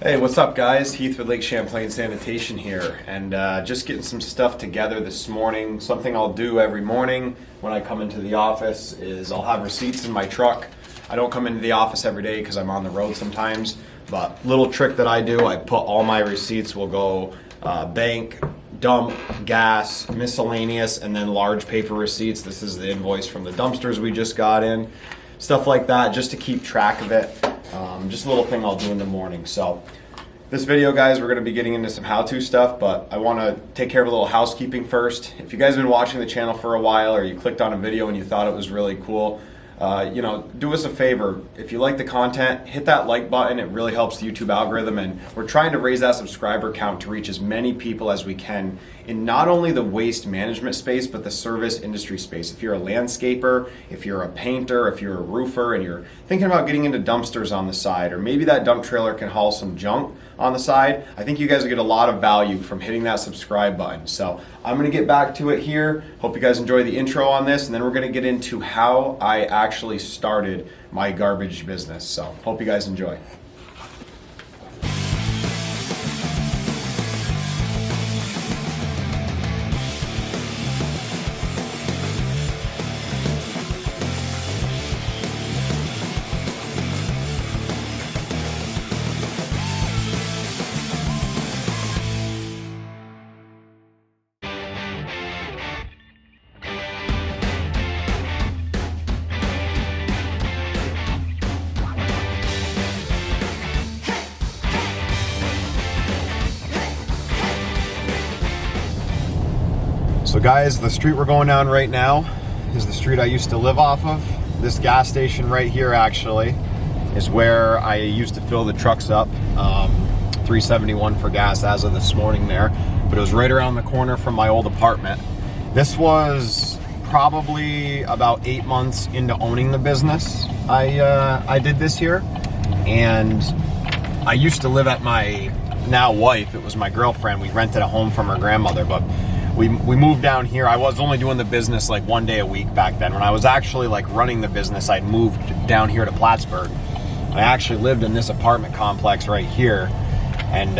Hey, what's up guys? Heath with Lake Champlain Sanitation here, and just getting some stuff together this morning. Something I'll do every morning when I come into the office is I'll have receipts in my truck. I don't come into the office every day because I'm on the road sometimes, but little trick that I do, I put all my receipts will go bank, dump, gas, miscellaneous, and then large paper receipts. This is the invoice from the dumpsters we just got in. Stuff like that, just to keep track of it. Just a little thing I'll do in the morning. So this video, guys, we're going to be getting into some how-to stuff, but I want to take care of a little housekeeping first. If you guys have been watching the channel for a while, or you clicked on a video and you thought it was really cool, do us a favor. If you like the content, hit that like button. It really helps the YouTube algorithm, and we're trying to raise that subscriber count to reach as many people as we can in not only the waste management space, but the service industry space. If you're a landscaper, if you're a painter, if you're a roofer, and you're thinking about getting into dumpsters on the side, or maybe that dump trailer can haul some junk on the side, I think you guys will get a lot of value from hitting that subscribe button. So I'm going to get back to it here. Hope you guys enjoy the intro on this, and then we're going to get into how I actually started my garbage business. So hope you guys enjoy. So guys, the street we're going down right now is the street I used to live off of. This gas station right here actually is where I used to fill the trucks up. 371 for gas as of this morning there, but it was right around the corner from my old apartment. This was probably about 8 months into owning the business. I did this here, and I used to live at my now wife, it was my girlfriend. We rented a home from her grandmother, but we moved down here. I was only doing the business like 1 day a week back then. When I was actually like running the business, I'd moved down here to Plattsburgh. I actually lived in this apartment complex right here, and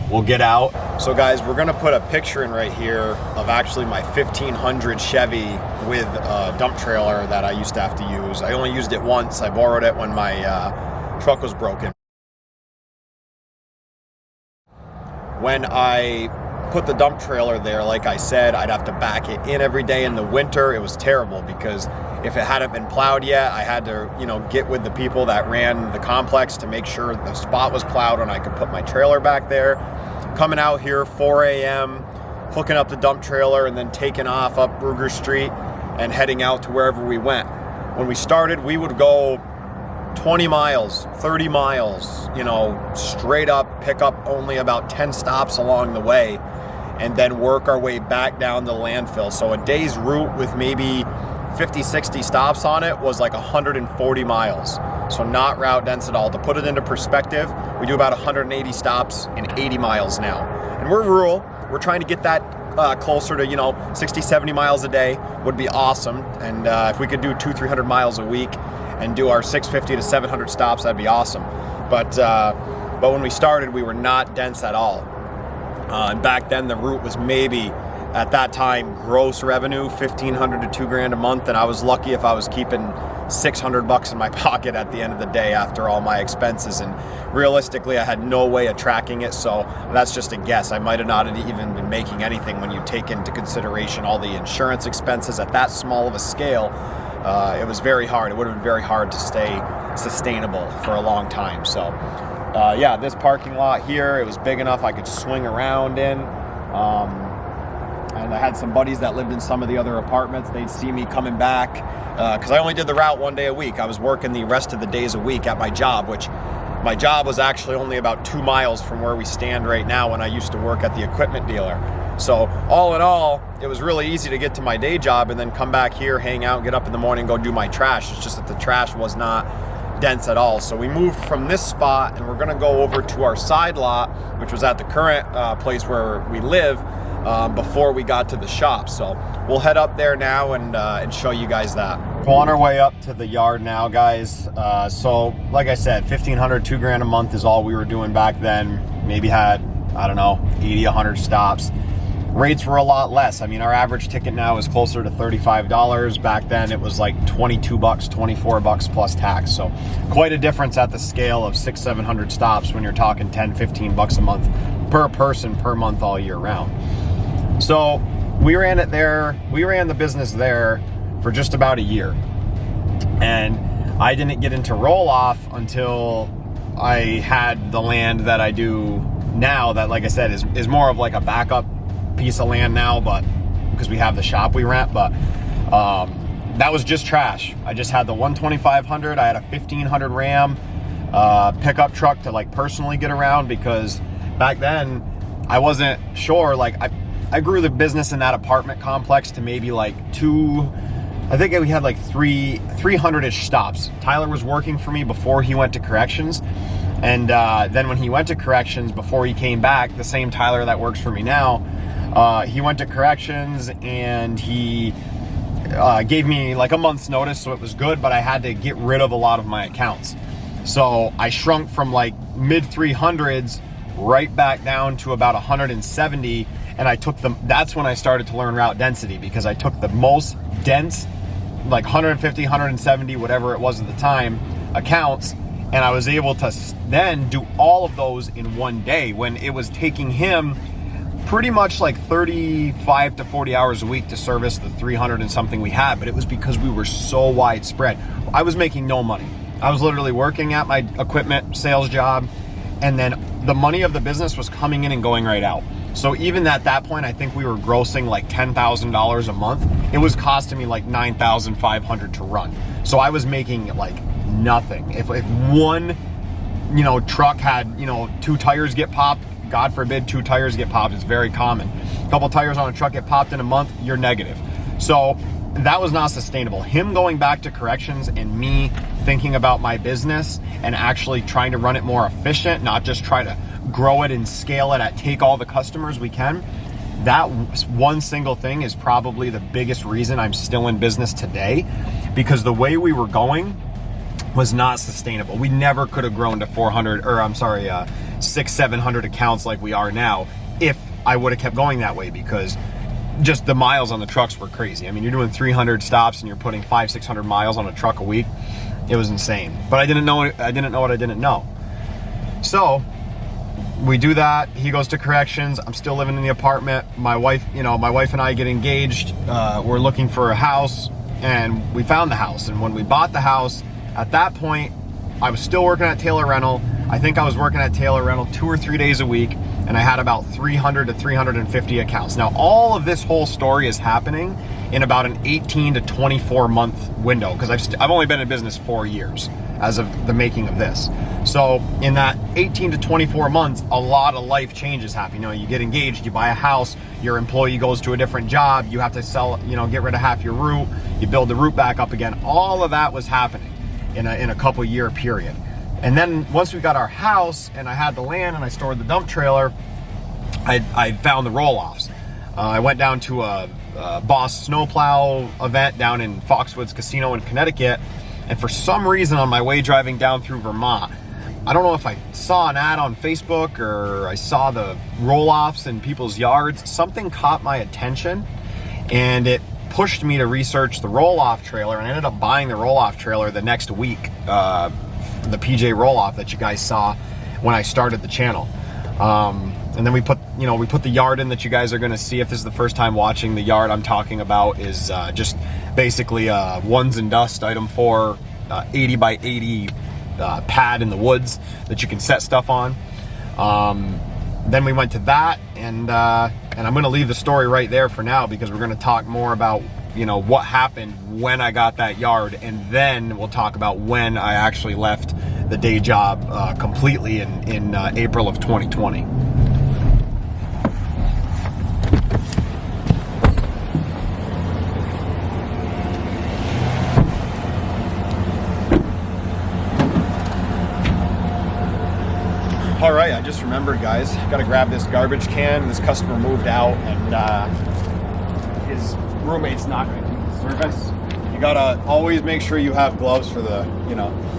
we'll get out. So guys, we're gonna put a picture in right here of actually my 1500 Chevy with a dump trailer that I used to have to use. I only used it once. I borrowed it when my truck was broken. When I put the dump trailer there, like I said, I'd have to back it in every day in the winter. It was terrible because if it hadn't been plowed yet, I had to, get with the people that ran the complex to make sure the spot was plowed and I could put my trailer back there. Coming out here 4 a.m., hooking up the dump trailer, and then taking off up Ruger Street and heading out to wherever we went. When we started, we would go 20 miles, 30 miles, straight up, pick up only about 10 stops along the way, and then work our way back down the landfill. So a day's route with maybe 50, 60 stops on it was like 140 miles. So not route dense at all. To put it into perspective, we do about 180 stops in 80 miles now. And we're rural. We're trying to get that closer to, 60, 70 miles a day would be awesome. And if we could do 200-300 miles a week and do our 650 to 700 stops, that'd be awesome. But when we started, we were not dense at all. And back then, the route was maybe, at that time, gross revenue, $1,500 to $2,000 a month, and I was lucky if I was keeping $600 in my pocket at the end of the day after all my expenses. And realistically, I had no way of tracking it, so that's just a guess. I might have not even been making anything when you take into consideration all the insurance expenses at that small of a scale. It was very hard. It would have been very hard to stay sustainable for a long time. So yeah, this parking lot here, it was big enough I could swing around in. And I had some buddies that lived in some of the other apartments. They'd see me coming back because I only did the route 1 day a week. I was working the rest of the days a week at my job, which my job was actually only about 2 miles from where we stand right now when I used to work at the equipment dealer. So all in all, it was really easy to get to my day job and then come back here, hang out, get up in the morning, go do my trash. It's just that the trash was not dense at all. So we moved from this spot, and we're gonna go over to our side lot, which was at the current place where we live. before we got to the shop. So we'll head up there now and show you guys that. We're on our way up to the yard now, guys. So like I said, $1,500, $2,000 a month is all we were doing back then. Maybe had, I don't know, 80, 100 stops. Rates were a lot less. I mean, our average ticket now is closer to $35. Back then it was like 22 bucks, 24 bucks plus tax. So quite a difference at the scale of 600, 700 stops when you're talking 10, 15 bucks a month per person per month all year round. So we ran it there. We ran the business there for just about a year. And I didn't get into roll-off until I had the land that I do now that, like I said, is more of like a backup piece of land now, but because we have the shop we rent. But that was just trash. I just had the 12500. I had a 1500 Ram pickup truck to like personally get around, because back then I wasn't sure. Like I grew the business in that apartment complex to maybe like I think we had like 300-ish stops. Tyler was working for me before he went to corrections. And then when he went to corrections, before he came back, the same Tyler that works for me now, he went to corrections and he gave me like a month's notice, so it was good, but I had to get rid of a lot of my accounts. So I shrunk from like mid 300s right back down to about 170, and I took that's when I started to learn route density, because I took the most dense, like 150, 170, whatever it was at the time, accounts, and I was able to then do all of those in one day, when it was taking him pretty much like 35 to 40 hours a week to service the 300 and something we had. But it was because we were so widespread. I was making no money. I was literally working at my equipment sales job, and then the money of the business was coming in and going right out. So even at that point, I think we were grossing like $10,000 a month. It was costing me like $9,500 to run. So I was making like nothing. If one, truck had, 2 tires get popped, God forbid 2 tires get popped, it's very common. A couple tires on a truck get popped in a month, you're negative. So that was not sustainable. Him going back to corrections and me thinking about my business and actually trying to run it more efficient, not just try to grow it and scale it take all the customers we can. That one single thing is probably the biggest reason I'm still in business today, because the way we were going was not sustainable. We never could have grown to 600, 700 accounts like we are now if I would have kept going that way, because just the miles on the trucks were crazy. I mean, you're doing 300 stops and you're putting 500, 600 miles on a truck a week. It was insane. But I didn't know what I didn't know. So we do that. He goes to corrections. I'm still living in the apartment. My wife and I get engaged. We're looking for a house, and we found the house. And when we bought the house, at that point, I was still working at Taylor Rental. I think I was working at Taylor Rental 2 or 3 days a week, and I had about 300 to 350 accounts. Now, all of this whole story is happening in about an 18 to 24 month window, because I've only been in business 4 years as of the making of this. So in that 18 to 24 months, a lot of life changes happen. You get engaged, you buy a house, your employee goes to a different job, you have to sell, get rid of half your route, you build the route back up again. All of that was happening in a couple year period. And then once we got our house and I had the land and I stored the dump trailer, I found the roll-offs. I went down to a Boss snowplow event down in Foxwoods Casino in Connecticut, and for some reason on my way driving down through Vermont, I don't know if I saw an ad on Facebook or I saw the roll-offs in people's yards, something caught my attention and it pushed me to research the roll-off trailer, and I ended up buying the roll-off trailer the next week, the PJ roll-off that you guys saw when I started the channel. And then we put the yard in that you guys are going to see. If this is the first time watching, the yard I'm talking about is just basically a ones and dust item 4 80 by 80 pad in the woods that you can set stuff on. Then we went to that, and I'm going to leave the story right there for now, because we're going to talk more about what happened when I got that yard, and then we'll talk about when I actually left the day job completely in April of 2020. All right, I just remembered, guys. Got to grab this garbage can. This customer moved out, and his roommate's not going to do the service. You gotta always make sure you have gloves for the,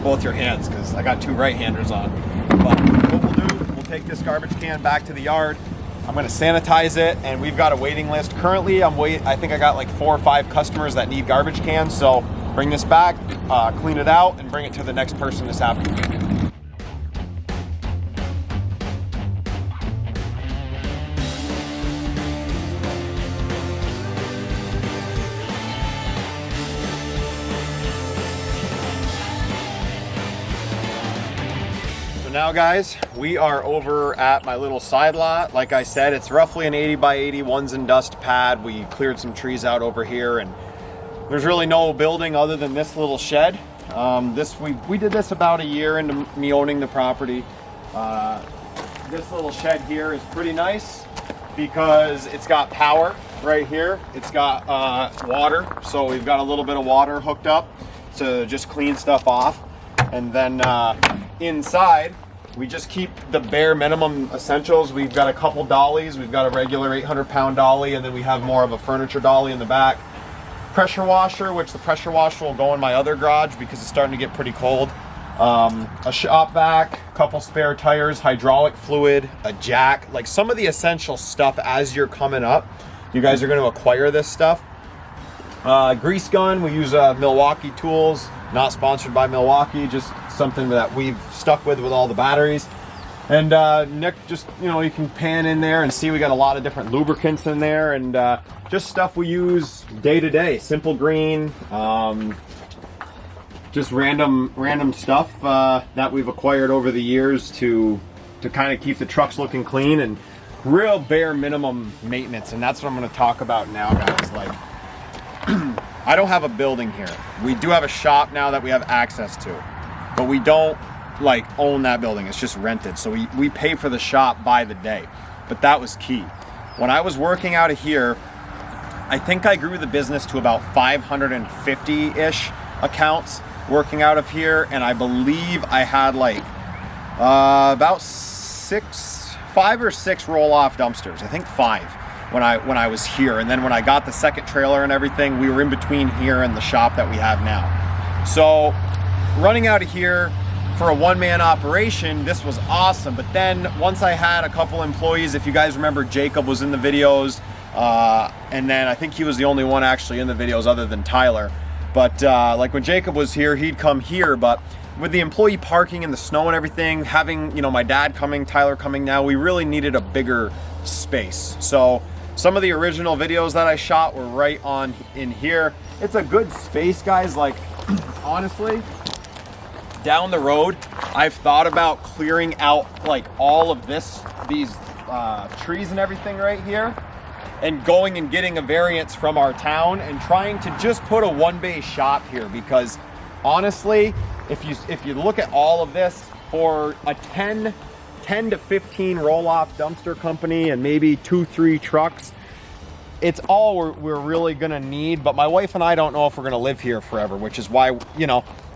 both your hands, because I got two right-handers on. But what we'll do, we'll take this garbage can back to the yard. I'm gonna sanitize it, and we've got a waiting list. Currently, I think I got like 4 or 5 customers that need garbage cans. So bring this back, clean it out, and bring it to the next person this afternoon. So now, guys, we are over at my little side lot. Like I said, it's roughly an 80 by 80 ones and dust pad. We cleared some trees out over here, and there's really no building other than this little shed. We did this about a year into me owning the property. This little shed here is pretty nice because it's got power right here. It's got water, so we've got a little bit of water hooked up to just clean stuff off. And then inside, we just keep the bare minimum essentials. We've got a couple dollies. We've got a regular 800-pound dolly, and then we have more of a furniture dolly in the back. Pressure washer, which the pressure washer will go in my other garage because it's starting to get pretty cold. A shop vac, a couple spare tires, hydraulic fluid, a jack, like some of the essential stuff as you're coming up. You guys are going to acquire this stuff. Grease gun, we use Milwaukee tools, not sponsored by Milwaukee, just something that we've stuck with all the batteries. And Nick, just, you can pan in there and see we got a lot of different lubricants in there, and just stuff we use day to day. Simple Green, just random stuff that we've acquired over the years to kind of keep the trucks looking clean, and real bare minimum maintenance. And that's what I'm going to talk about now, guys. Like, I don't have a building here. We do have a shop now that we have access to, but we don't own that building. It's just rented. So we pay for the shop by the day. But that was key. When I was working out of here, I think I grew the business to about 550-ish accounts working out of here. And I believe I had about 5 or 6 roll-off dumpsters. I think 5. When I was here. And then when I got the second trailer and everything, we were in between here and the shop that we have now. So running out of here for a one-man operation, this was awesome. But then once I had a couple employees, if you guys remember, Jacob was in the videos, and then I think he was the only one actually in the videos other than Tyler. But when Jacob was here, he'd come here. But with the employee parking and the snow and everything, having my dad coming, Tyler coming now, we really needed a bigger space. So some of the original videos that I shot were right on in here. It's a good space, guys. Honestly, down the road, I've thought about clearing out all of these trees and everything right here, and going and getting a variance from our town and trying to just put a one-bay shop here, because honestly, if you look at all of this for a 10 to 15 roll-off dumpster company and maybe 2-3 trucks, it's all we're really gonna need. But my wife and I don't know if we're gonna live here forever, which is why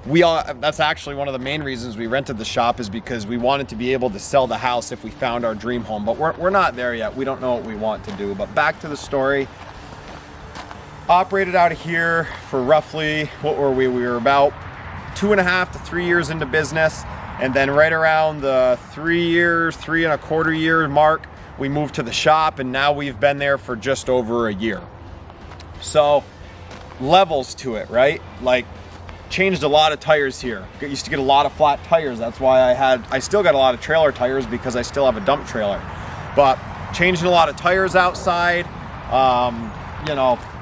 that's actually one of the main reasons we rented the shop, is because we wanted to be able to sell the house if we found our dream home. But we're not there yet. We don't know what we want to do. But back to the story. Operated out of here for roughly, what were we? We were about 2.5 to 3 years into business. And then right around the 3.25 year mark, we moved to the shop, and now we've been there for just over a year. So levels to it, right? Changed a lot of tires here. Used to get a lot of flat tires. That's why I still got a lot of trailer tires, because I still have a dump trailer. But changing a lot of tires outside,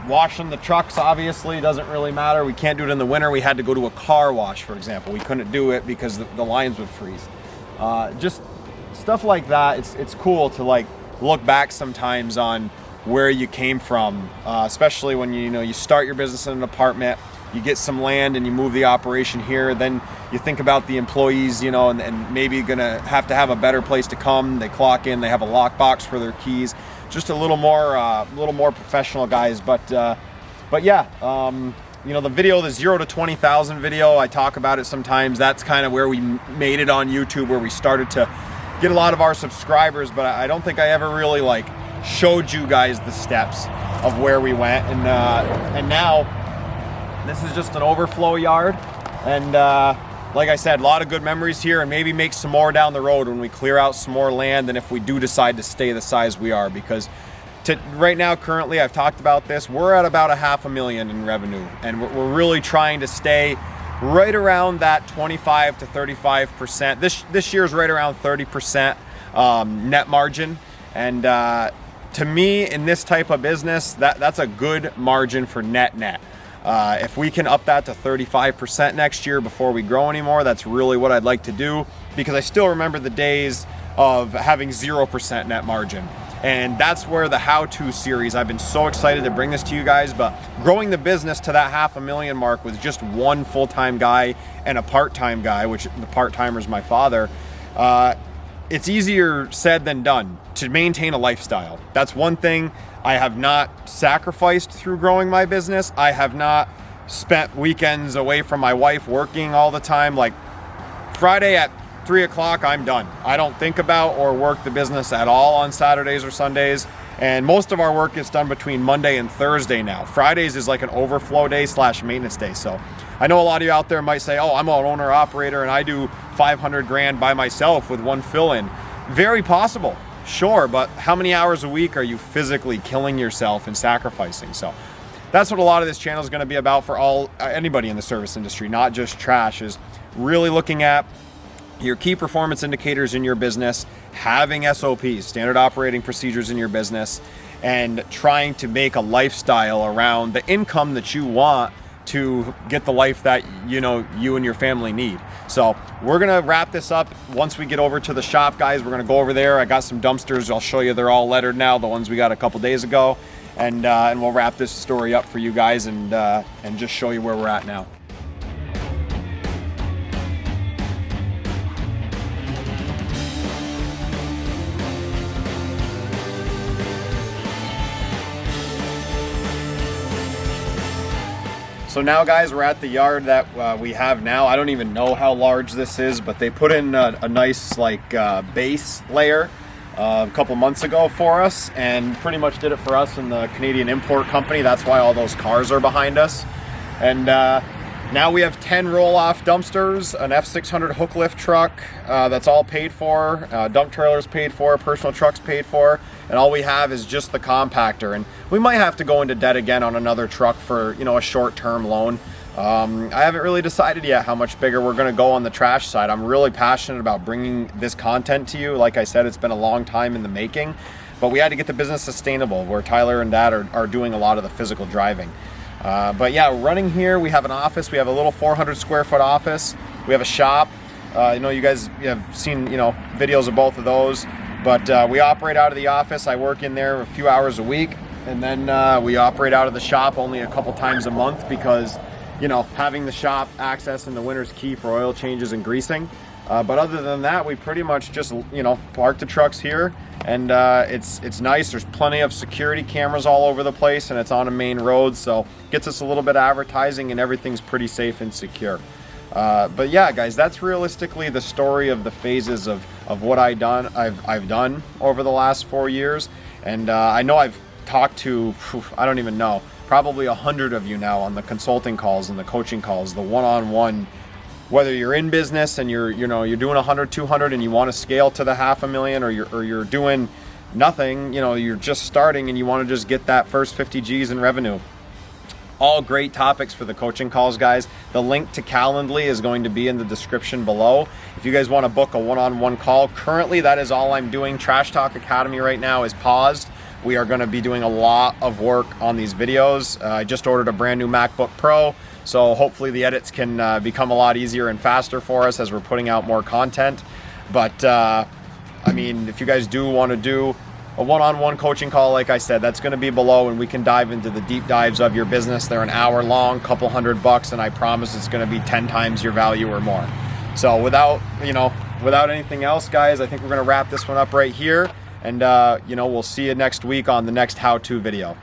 washing the trucks obviously doesn't really matter. We can't do it in the winter. We had to go to a car wash, for example. We couldn't do it because the lines would freeze. Just stuff like that. It's cool to look back sometimes on where you came from, especially when you start your business in an apartment, you get some land and you move the operation here. Then you think about the employees, and maybe gonna have to have a better place to come. They clock in, they have a lockbox for their keys. Just a little more professional, guys. But yeah, the video, the 0 to 20,000 video, I talk about it sometimes. That's kind of where we made it on YouTube, where we started to get a lot of our subscribers, but I don't think I ever really like showed you guys the steps of where we went. And now this is just an overflow yard. And like I said, a lot of good memories here, and maybe make some more down the road when we clear out some more land, and if we do decide to stay the size we are. Because right now, currently, I've talked about this, we're at about $500,000 in revenue, and we're really trying to stay right around that 25 to 35%. This year's right around 30% net margin. And to me, in this type of business, that's a good margin for net. If we can up that to 35% next year before we grow anymore, that's really what I'd like to do, because I still remember the days of having 0% net margin. And that's where the how-to series, I've been so excited to bring this to you guys, but growing the business to that $500,000 mark with just one full-time guy and a part-time guy, which the part-timer is my father, it's easier said than done to maintain a lifestyle. That's one thing I have not sacrificed through growing my business. I have not spent weekends away from my wife working all the time. Like Friday at 3 o'clock, I'm done. I don't think about or work the business at all on Saturdays or Sundays. And most of our work gets done between Monday and Thursday now. Fridays is like an overflow day / maintenance day. So I know a lot of you out there might say, oh, I'm an owner operator and I do 500 grand by myself with one fill-in. Very possible, sure, but how many hours a week are you physically killing yourself and sacrificing? So that's what a lot of this channel is going to be about for anybody in the service industry, not just trash, is really looking at your key performance indicators in your business, having SOPs, standard operating procedures in your business, and trying to make a lifestyle around the income that you want to get the life that you and your family need. So we're gonna wrap this up once we get over to the shop, guys. We're gonna go over there. I got some dumpsters. I'll show you. They're all lettered now, the ones we got a couple days ago, and we'll wrap this story up for you guys and just show you where we're at now. So now, guys, we're at the yard that we have now. I don't even know how large this is, but they put in a nice base layer a couple months ago for us, and pretty much did it for us in the Canadian Import Company. That's why all those cars are behind us. And now we have 10 roll-off dumpsters, an F600 hook lift truck that's all paid for, dump trailers paid for, personal trucks paid for, and all we have is just the compactor. And we might have to go into debt again on another truck for a short-term loan. I haven't really decided yet how much bigger we're going to go on the trash side. I'm really passionate about bringing this content to you. Like I said, it's been a long time in the making, but we had to get the business sustainable, where Tyler and Dad are doing a lot of the physical driving. But yeah, running here, we have an office. We have a little 400 square foot office. We have a shop. You guys have seen videos of both of those, but we operate out of the office. I work in there a few hours a week, and then we operate out of the shop only a couple times a month, because having the shop access in the winter is key for oil changes and greasing. But other than that, we pretty much just park the trucks here, and it's nice. There's plenty of security cameras all over the place, and it's on a main road, so gets us a little bit of advertising, and everything's pretty safe and secure. But yeah, guys, that's realistically the story of the phases of what I've done over the last 4 years. And I know I've talked to, I don't even know, probably 100 of you now on the consulting calls and the coaching calls, the one-on-one. Whether you're in business and you're doing 100, 200 and you want to scale to the $500,000, or you're doing nothing, you're just starting and you want to just get that first 50 G's in revenue. All great topics for the coaching calls, guys. The link to Calendly is going to be in the description below. If you guys want to book a one-on-one call, currently that is all I'm doing. Trash Talk Academy right now is paused. We are going to be doing a lot of work on these videos. I just ordered a brand new MacBook Pro, so hopefully the edits can become a lot easier and faster for us as we're putting out more content. But I mean, if you guys do want to do a one-on-one coaching call, like I said, that's going to be below, and we can dive into the deep dives of your business. They're an hour long, couple $100, and I promise it's going to be 10 times your value or more. So without anything else, guys, I think we're going to wrap this one up right here, and we'll see you next week on the next how-to video.